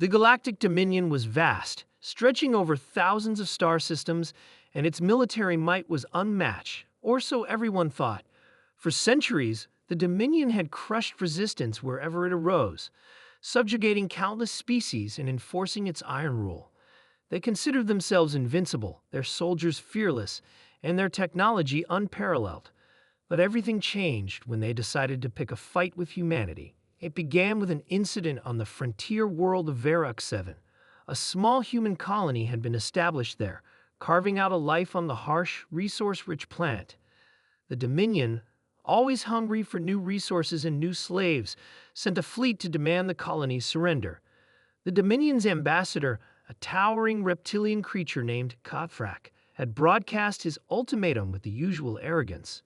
The galactic dominion was vast, stretching over thousands of star systems, and its military might was unmatched, or so everyone thought. For centuries, the Dominion had crushed resistance wherever it arose, subjugating countless species and enforcing its iron rule. They considered themselves invincible, their soldiers fearless, and their technology unparalleled. But everything changed when they decided to pick a fight with humanity. It began with an incident on the frontier world of Varrock 7. A small human colony had been established there, carving out a life on the harsh, resource-rich planet. The Dominion, always hungry for new resources and new slaves, sent a fleet to demand the colony's surrender. The Dominion's ambassador, a towering reptilian creature named Kathrak, had broadcast his ultimatum with the usual arrogance.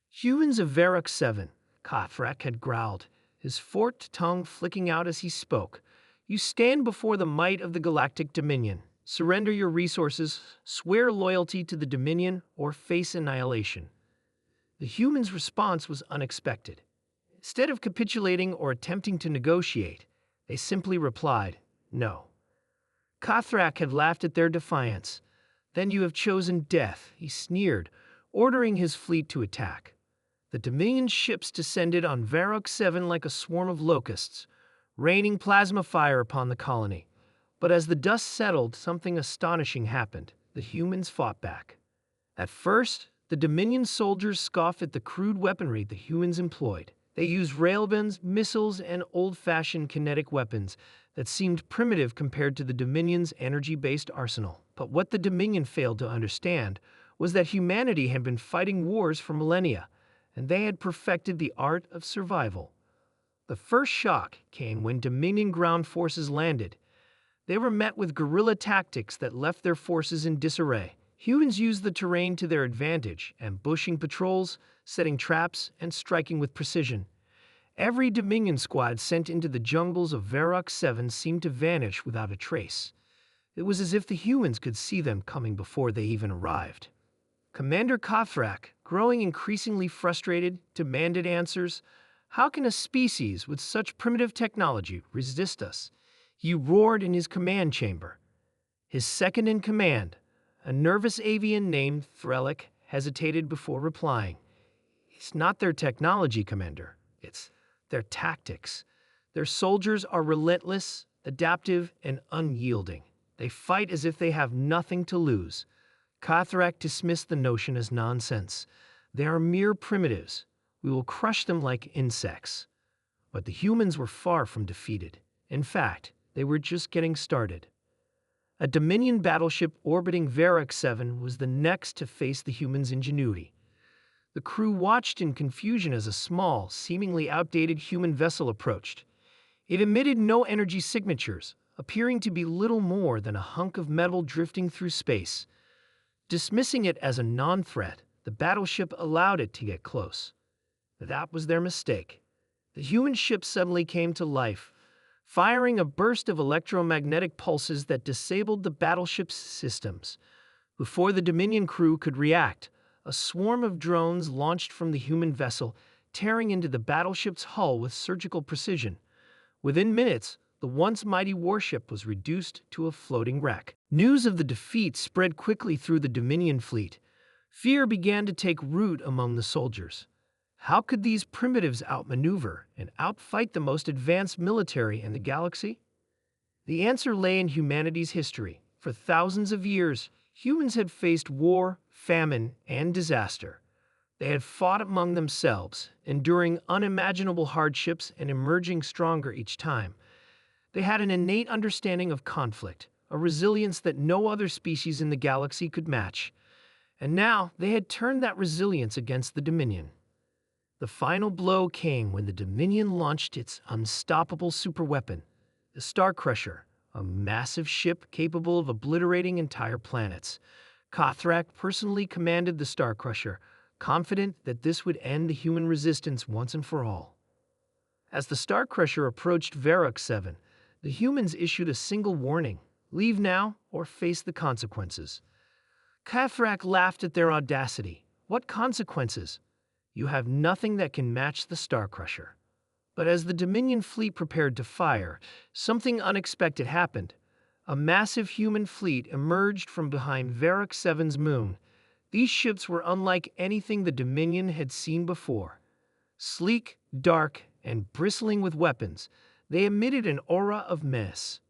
"Humans of Varrock 7, Kathrak had growled, his forked tongue flicking out as he spoke. You stand before the might of the Galactic Dominion. Surrender your resources, swear loyalty to the Dominion, or face annihilation." The humans' response was unexpected. Instead of capitulating or attempting to negotiate, they simply replied, "No." Kathrak had laughed at their defiance. "Then you have chosen death," he sneered, ordering his fleet to attack. The Dominion ships descended on Varrock 7 like a swarm of locusts, raining plasma fire upon the colony. But as the dust settled, something astonishing happened. The humans fought back. At first, the Dominion soldiers scoffed at the crude weaponry the humans employed. They used railguns, missiles, and old-fashioned kinetic weapons that seemed primitive compared to the Dominion's energy-based arsenal. But what the Dominion failed to understand was that humanity had been fighting wars for millennia, and they had perfected the art of survival. The first shock came when Dominion ground forces landed. They were met with guerrilla tactics that left their forces in disarray. Humans used the terrain to their advantage, ambushing patrols, setting traps, and striking with precision. Every Dominion squad sent into the jungles of Varrock 7 seemed to vanish without a trace. It was as if the humans could see them coming before they even arrived. Commander Kathrak, growing increasingly frustrated, demanded answers. "How can a species with such primitive technology resist us?" He roared in his command chamber. His second-in-command, a nervous avian named Threlic, hesitated before replying. "It's not their technology, Commander. It's their tactics. Their soldiers are relentless, adaptive, and unyielding. They fight as if they have nothing to lose." Kathrak dismissed the notion as nonsense. "They are mere primitives. We will crush them like insects." But the humans were far from defeated. In fact, they were just getting started. A Dominion battleship orbiting Varrock 7 was the next to face the humans' ingenuity. The crew watched in confusion as a small, seemingly outdated human vessel approached. It emitted no energy signatures, appearing to be little more than a hunk of metal drifting through space. Dismissing it as a non-threat, the battleship allowed it to get close. That was their mistake. The human ship suddenly came to life, firing a burst of electromagnetic pulses that disabled the battleship's systems. Before the Dominion crew could react, a swarm of drones launched from the human vessel, tearing into the battleship's hull with surgical precision. Within minutes, the once mighty warship was reduced to a floating wreck. News of the defeat spread quickly through the Dominion fleet. Fear began to take root among the soldiers. How could these primitives outmaneuver and outfight the most advanced military in the galaxy? The answer lay in humanity's history. For thousands of years, humans had faced war, famine, and disaster. They had fought among themselves, enduring unimaginable hardships and emerging stronger each time. They had an innate understanding of conflict, a resilience that no other species in the galaxy could match. And now they had turned that resilience against the Dominion. The final blow came when the Dominion launched its unstoppable superweapon, the Starcrusher, a massive ship capable of obliterating entire planets. Kathrak personally commanded the Starcrusher, confident that this would end the human resistance once and for all. As the Starcrusher approached Varrock 7, the humans issued a single warning: leave now or face the consequences. Kathrak laughed at their audacity. "What consequences? You have nothing that can match the Starcrusher." But as the Dominion fleet prepared to fire, something unexpected happened. A massive human fleet emerged from behind Varrock 7's moon. These ships were unlike anything the Dominion had seen before. Sleek, dark, and bristling with weapons, they emitted an aura of menace.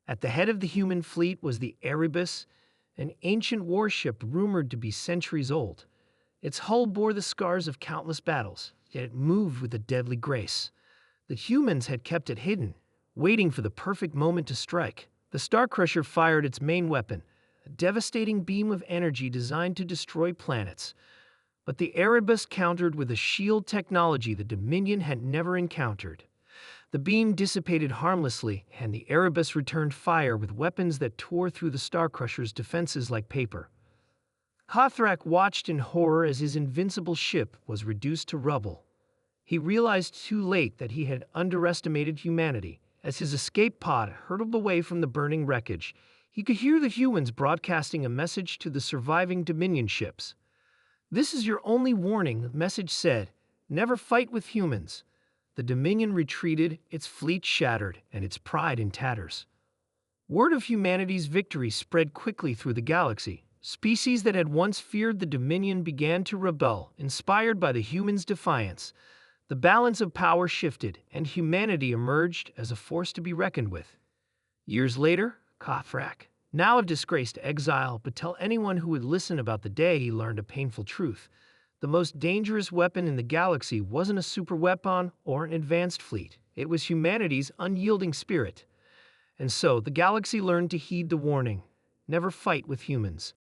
At the head of the human fleet was the Erebus, an ancient warship rumored to be centuries old. Its hull bore the scars of countless battles, yet it moved with a deadly grace. The humans had kept it hidden, waiting for the perfect moment to strike. The Starcrusher fired its main weapon, a devastating beam of energy designed to destroy planets. But the Erebus countered with a shield technology the Dominion had never encountered. The beam dissipated harmlessly, and the Erebus returned fire with weapons that tore through the Starcrusher's defenses like paper. Hothrak watched in horror as his invincible ship was reduced to rubble. He realized too late that he had underestimated humanity. As his escape pod hurtled away from the burning wreckage, he could hear the humans broadcasting a message to the surviving Dominion ships. "This is your only warning," the message said. "Never fight with humans." The Dominion retreated, its fleet shattered, and its pride in tatters. Word of humanity's victory spread quickly through the galaxy. Species that had once feared the Dominion began to rebel, inspired by the humans' defiance. The balance of power shifted, and humanity emerged as a force to be reckoned with. Years later, Hothrak, now a disgraced exile, but tell anyone who would listen about the day he learned a painful truth. The most dangerous weapon in the galaxy wasn't a superweapon or an advanced fleet. It was humanity's unyielding spirit. And so the galaxy learned to heed the warning: never fight with humans.